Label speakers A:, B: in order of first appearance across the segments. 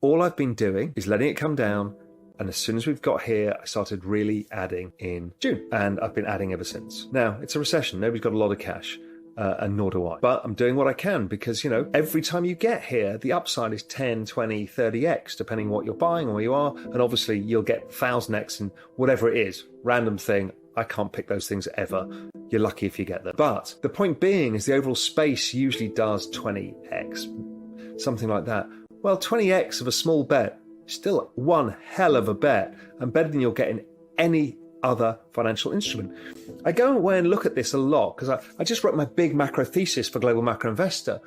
A: All I've been doing is letting it come down. And as soon as we've got here, I started really adding in June. And I've been adding ever since. Now, it's a recession. Nobody's got a lot of cash. And nor do I. But I'm doing what I can because, every time you get here, the upside is 10, 20, 30x, depending what you're buying or where you are. And obviously, you'll get 1000x and whatever it is, random thing. I can't pick those things ever. You're lucky if you get them. But the point being is the overall space usually does 20x, something like that. Well, 20x of a small bet, still one hell of a bet and better than you'll get in any other financial instrument. I go away and look at this a lot because I just wrote my big macro thesis for Global Macro Investor.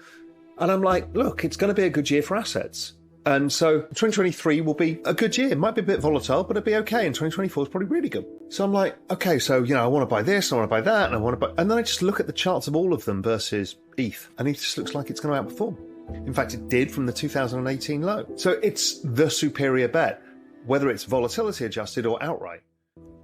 A: And I'm like, look, it's going to be a good year for assets. And so 2023 will be a good year. It might be a bit volatile, but it'll be okay. And 2024 is probably really good. So I'm like, okay, so, I want to buy this, I want to buy that, and I want to buy... And then I just look at the charts of all of them versus ETH, and it just looks like it's going to outperform. In fact, it did from the 2018 low. So it's the superior bet, whether it's volatility adjusted or outright.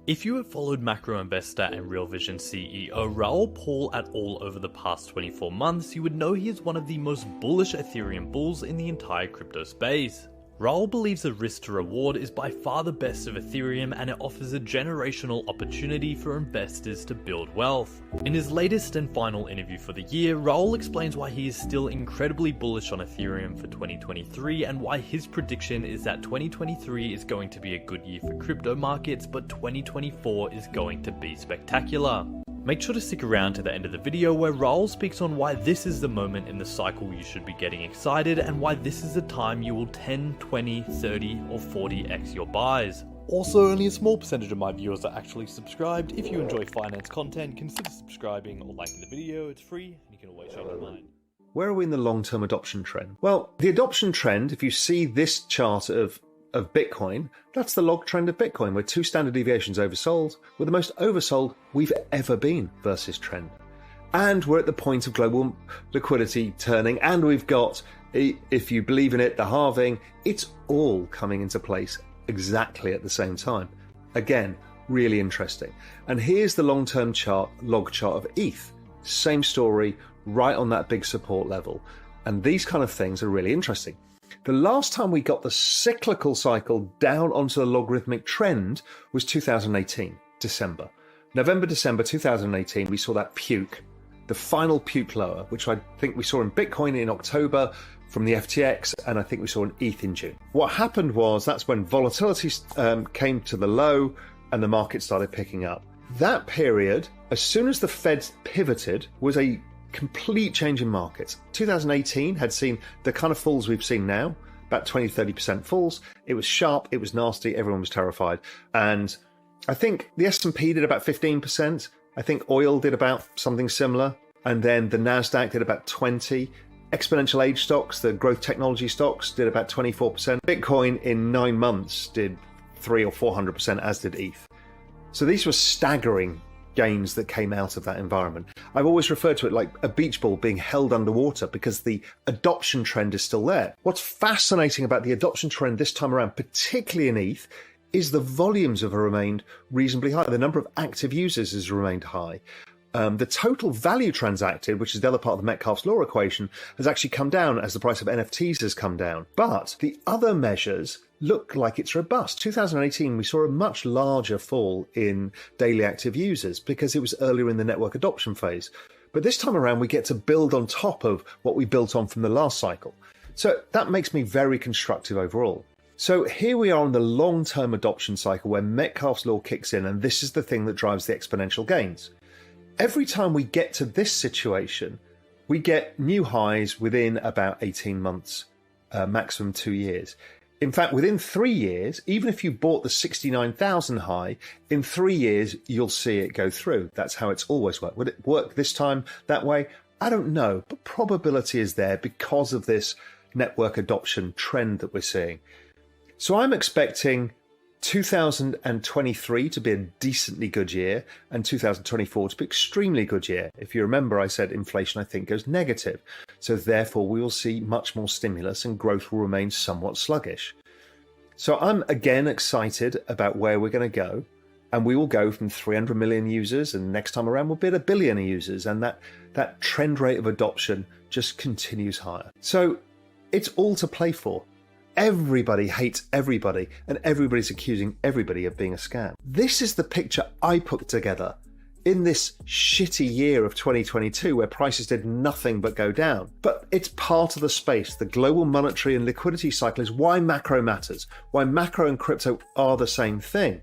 B: If you have followed Macro Investor and Real Vision CEO Raoul Pal at all over the past 24 months, you would know he is one of the most bullish Ethereum bulls in the entire crypto space. Raoul believes the risk to reward is by far the best of Ethereum and it offers a generational opportunity for investors to build wealth. In his latest and final interview for the year, Raoul explains why he is still incredibly bullish on Ethereum for 2023 and why his prediction is that 2023 is going to be a good year for crypto markets, but 2024 is going to be spectacular. Make sure to stick around to the end of the video where Raoul speaks on why this is the moment in the cycle you should be getting excited and why this is the time you will 10, 20, 30 or 40x your buys. Also, only a small percentage of my viewers are actually subscribed. If you enjoy finance content, consider subscribing or liking the video. It's free and you can always change your mind.
A: Where are we in the long-term adoption trend? Well, the adoption trend, if you see this chart of Bitcoin, that's the log trend of Bitcoin. We're 2 standard deviations oversold. We're the most oversold we've ever been versus trend. And we're at the point of global liquidity turning. And we've got, if you believe in it, the halving. It's all coming into place exactly at the same time. Again, really interesting. And here's the long-term chart, log chart of ETH. Same story, right on that big support level. And these kind of things are really interesting. The last time we got the cyclical cycle down onto the logarithmic trend was 2018, December. November, December 2018, we saw that puke, the final puke lower, which I think we saw in Bitcoin in October from the FTX, and I think we saw in ETH in June. What happened was that's when volatility came to the low and the market started picking up. That period, as soon as the Fed pivoted, was a complete change in markets. 2018 had seen the kind of falls we've seen now, about 20-30% falls. It was sharp, it was nasty, everyone was terrified. And I think the S&P did about 15%. I think oil did about something similar. And then the NASDAQ did about 20. Exponential age stocks, the growth technology stocks, did about 24%. Bitcoin in 9 months did 300 or 400%, as did ETH. So these were staggering gains that came out of that environment. I've always referred to it like a beach ball being held underwater because the adoption trend is still there. What's fascinating about the adoption trend this time around, particularly in ETH, is the volumes have remained reasonably high. The number of active users has remained high. The total value transacted, which is the other part of the Metcalfe's law equation, has actually come down as the price of NFTs has come down. But the other measures look like it's robust. 2018, we saw a much larger fall in daily active users because it was earlier in the network adoption phase. But this time around, we get to build on top of what we built on from the last cycle. So that makes me very constructive overall. So here we are on the long-term adoption cycle where Metcalfe's law kicks in, and this is the thing that drives the exponential gains. Every time we get to this situation, we get new highs within about 18 months, maximum 2 years. In fact, within 3 years, even if you bought the 69,000 high, in 3 years, you'll see it go through. That's how it's always worked. Would it work this time that way? I don't know, but probability is there because of this network adoption trend that we're seeing. So I'm expecting 2023 to be a decently good year and 2024 to be extremely good year. If you remember, I said inflation, I think, goes negative. So therefore, we will see much more stimulus and growth will remain somewhat sluggish. So I'm again excited about where we're going to go. And we will go from 300 million users and next time around we'll be at 1 billion users. And that trend rate of adoption just continues higher. So it's all to play for. everybody hates everybody and everybody's accusing everybody of being a scam. This is the picture I put together in this shitty year of 2022 where prices did nothing but go down. But it's part of the space. The global monetary and liquidity cycle is why macro matters, why macro and crypto are the same thing.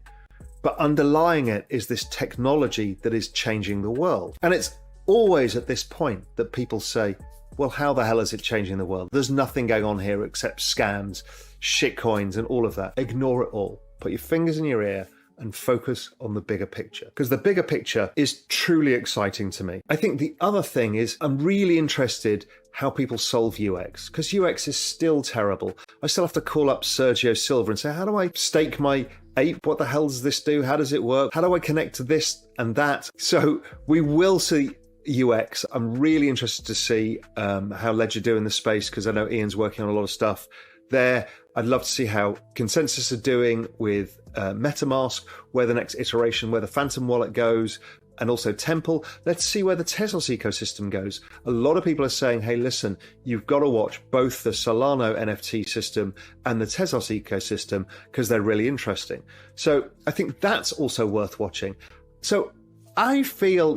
A: But underlying it is this technology that is changing the world. And it's always at this point that people say, well, how the hell is it changing the world? There's nothing going on here except scams, shitcoins, and all of that. Ignore it all. Put your fingers in your ear and focus on the bigger picture. Because the bigger picture is truly exciting to me. I think the other thing is I'm really interested how people solve UX, because UX is still terrible. I still have to call up Sergio Silva and say, how do I stake my ape? What the hell does this do? How does it work? How do I connect to this and that? So we will see UX. I'm really interested to see how Ledger do in the space, because I know Ian's working on a lot of stuff there. I'd love to see how Consensus are doing with MetaMask, where the next iteration, where the Phantom Wallet goes, and also Temple. Let's see where the Tezos ecosystem goes. A lot of people are saying, hey, listen, you've got to watch both the Solana NFT system and the Tezos ecosystem because they're really interesting. So I think that's also worth watching. So I feel,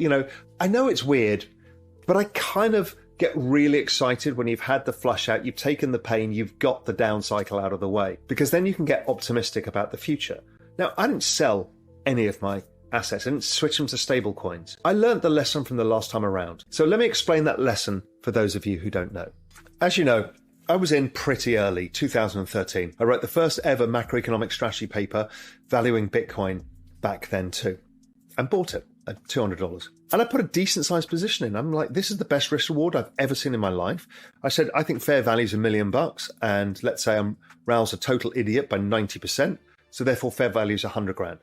A: I know it's weird, but I kind of get really excited when you've had the flush out, you've taken the pain, you've got the down cycle out of the way, because then you can get optimistic about the future. Now, I didn't sell any of my assets. I didn't switch them to stable coins. I learned the lesson from the last time around. So let me explain that lesson for those of you who don't know. As you know, I was in pretty early, 2013. I wrote the first ever macroeconomic strategy paper valuing Bitcoin back then too, and bought it at $200. And I put a decent sized position in. I'm like, this is the best risk reward I've ever seen in my life. I said, I think fair value is $1 million. And let's say Raoul's a total idiot by 90%. So therefore fair value is 100 grand.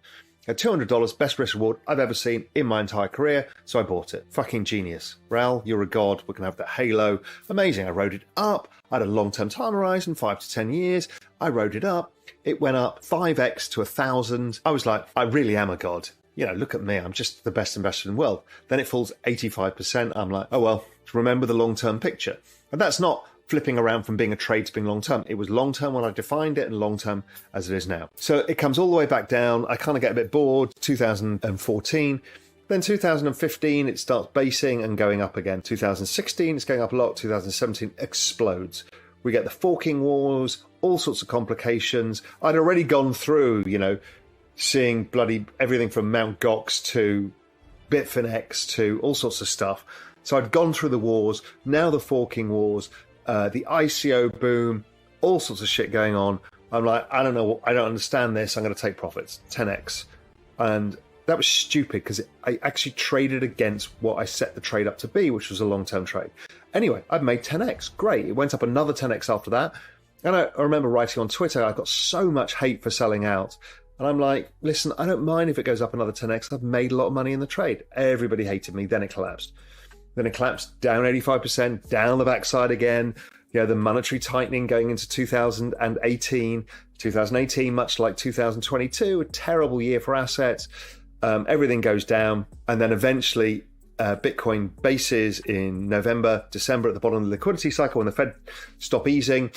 A: At $200, best risk reward I've ever seen in my entire career. So I bought it. Fucking genius. Raoul, you're a god. We're going to have that halo. Amazing. I rode it up. I had a long-term time horizon, 5 to 10 years. I rode it up. It went up 5x to 1,000. I was like, I really am a god. Look at me, I'm just the best investor in the world. Then it falls 85%. I'm like, oh, well, remember the long-term picture. And that's not flipping around from being a trade to being long-term. It was long-term when I defined it and long-term as it is now. So it comes all the way back down. I kind of get a bit bored, 2014. Then 2015, it starts basing and going up again. 2016, it's going up a lot. 2017, explodes. We get the forking wars, all sorts of complications. I'd already gone through, seeing bloody everything from Mt. Gox to Bitfinex to all sorts of stuff. So I'd gone through the wars, now the forking wars, the ICO boom, all sorts of shit going on. I'm like, I don't understand this. I'm going to take profits, 10x. And that was stupid because I actually traded against what I set the trade up to be, which was a long-term trade. Anyway, I've made 10x. Great. It went up another 10x after that. And I remember writing on Twitter, I got so much hate for selling out. And I'm like, listen, I don't mind if it goes up another 10x. I've made a lot of money in the trade. Everybody hated me. Then it collapsed. Then it collapsed down 85%, down the backside again. The monetary tightening going into 2018. 2018, much like 2022, a terrible year for assets. Everything goes down. And then eventually, Bitcoin bases in November, December at the bottom of the liquidity cycle when the Fed stop easing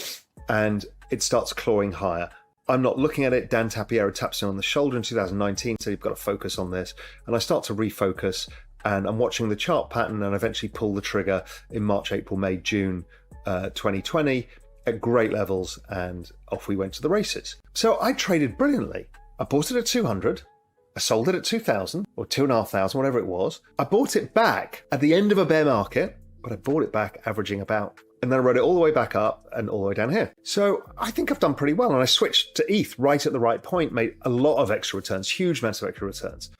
A: and it starts clawing higher. I'm not looking at it. Dan Tapiero taps me on the shoulder in 2019, so you've got to focus on this. And I start to refocus, and I'm watching the chart pattern and eventually pull the trigger in March, April, May, June 2020 at great levels, and off we went to the races. So I traded brilliantly. I bought it at 200. I sold it at 2,000 or 2,500, whatever it was. I bought it back at the end of a bear market, but I bought it back averaging about. And then I rode it all the way back up and all the way down here. So I think I've done pretty well. And I switched to ETH right at the right point, made a lot of extra returns, huge amounts of extra returns.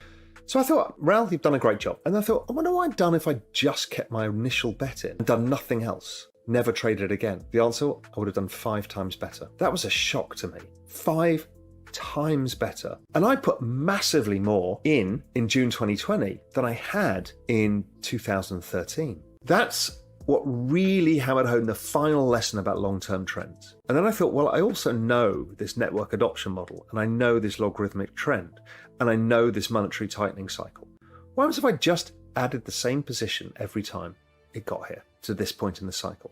A: So I thought, Raoul, you've done a great job. And I thought, I wonder what I'd done if I just kept my initial bet in and done nothing else, never traded again. The answer, I would have done 5 times better. That was a shock to me. 5 times better. And I put massively more in June 2020 than I had in 2013. That's what really hammered home the final lesson about long-term trends. And then I thought, well, I also know this network adoption model, and I know this logarithmic trend, and I know this monetary tightening cycle. What happens if I just added the same position every time it got here to this point in the cycle?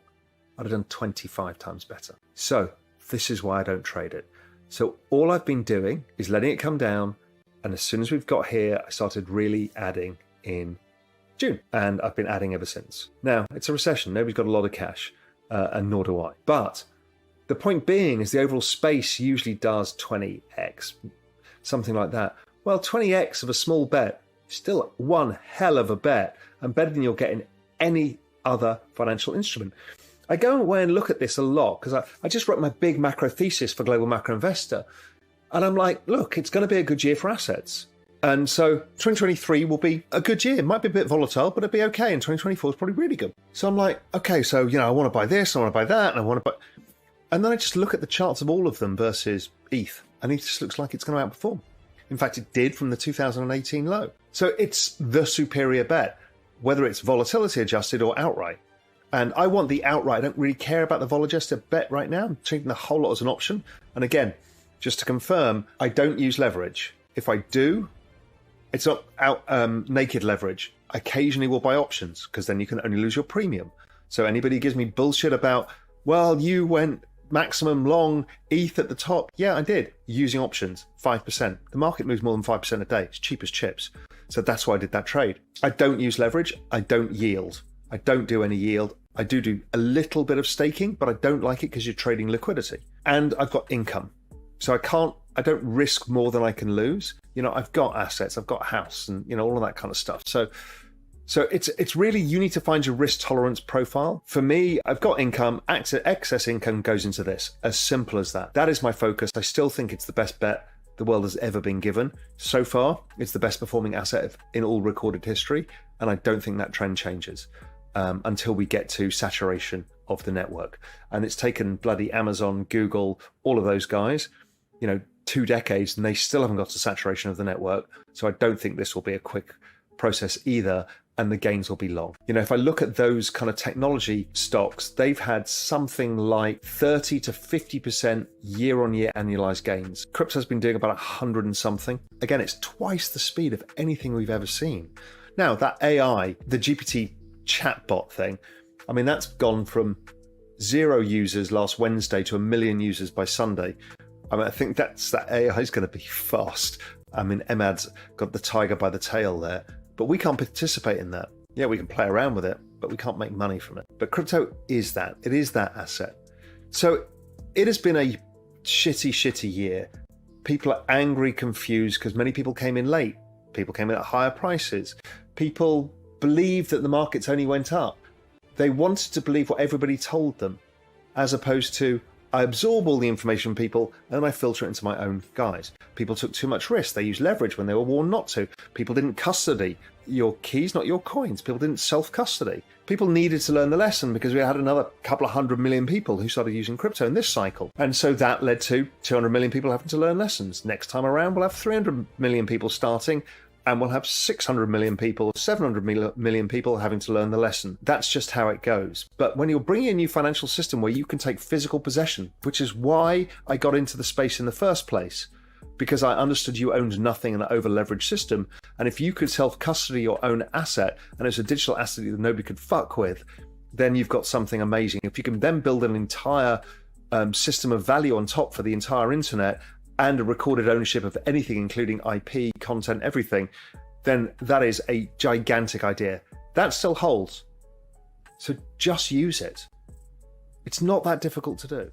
A: I'd have done 25 times better. So This is why I don't trade it. So all I've been doing is letting it come down. And as soon as we've got here, I started really adding in June. And I've been adding ever since. Now, it's a recession. Nobody's got a lot of cash, and nor do I. But the point being is the overall space usually does 20x, something like that. Well, 20x of a small bet, still one hell of a bet, and better than you'll get in any other financial instrument. I go away and look at this a lot because I just wrote my big macro thesis for Global Macro Investor. And I'm like, look, it's going to be a good year for assets. And so 2023 will be a good year. It might be a bit volatile, but it'll be okay. And 2024 is probably really good. So I'm like, okay, so, I want to buy this, I want to buy that, and I want to buy... And then I just look at the charts of all of them versus ETH, and it just looks like it's going to outperform. In fact, it did from the 2018 low. So it's the superior bet, whether it's volatility adjusted or outright. And I want the outright. I don't really care about the vol adjusted bet right now. I'm treating the whole lot as an option. And again, just to confirm, I don't use leverage. If I do, it's not naked leverage. I occasionally will buy options because then you can only lose your premium. So anybody who gives me bullshit about, well, you went maximum long ETH at the top. Yeah, I did, using options, 5%. The market moves more than 5% a day. It's cheap as chips. So that's why I did that trade. I don't use leverage. I don't yield. I don't do any yield. I do a little bit of staking, but I don't like it because you're trading liquidity. And I've got income. So I don't risk more than I can lose. I've got assets, I've got a house and, all of that kind of stuff. So it's really, you need to find your risk tolerance profile. For me, I've got income, excess income goes into this. As simple as that. That is my focus. I still think it's the best bet the world has ever been given. So far, it's the best performing asset in all recorded history. And I don't think that trend changes until we get to saturation of the network. And it's taken bloody Amazon, Google, all of those guys, 2 decades, and they still haven't got to saturation of the network. So I don't think this will be a quick process either. And the gains will be long. If I look at those kind of technology stocks, they've had something like 30 to 50% year-on-year annualized gains. Crypto's been doing about 100 and something. Again, it's twice the speed of anything we've ever seen. Now, that AI, the GPT chatbot thing, that's gone from 0 users last Wednesday to 1 million users by Sunday. I think that AI is going to be fast. Emad's got the tiger by the tail there. But we can't participate in that. Yeah, we can play around with it, but we can't make money from it. But crypto is that. It is that asset. So it has been a shitty year. People are angry, confused, because many people came in late. People came in at higher prices. People believed that the markets only went up. They wanted to believe what everybody told them, as opposed to, I absorb all the information from people and then I filter it into my own guise. People took too much risk. They used leverage when they were warned not to. People didn't custody your keys, not your coins. People didn't self-custody. People needed to learn the lesson because we had another couple of 100 million people who started using crypto in this cycle. And so that led to 200 million people having to learn lessons. Next time around, we'll have 300 million people starting, and we'll have 600 million people, 700 million people having to learn the lesson. That's just how it goes. But when you're bringing a new financial system where you can take physical possession, which is why I got into the space in the first place, because I understood you owned nothing in an over-leveraged system. And if you could self-custody your own asset, and it's a digital asset that nobody could fuck with, then you've got something amazing. If you can then build an entire system of value on top for the entire internet, and a recorded ownership of anything, including IP, content, everything, then that is a gigantic idea. That still holds. So just use it. It's not that difficult to do.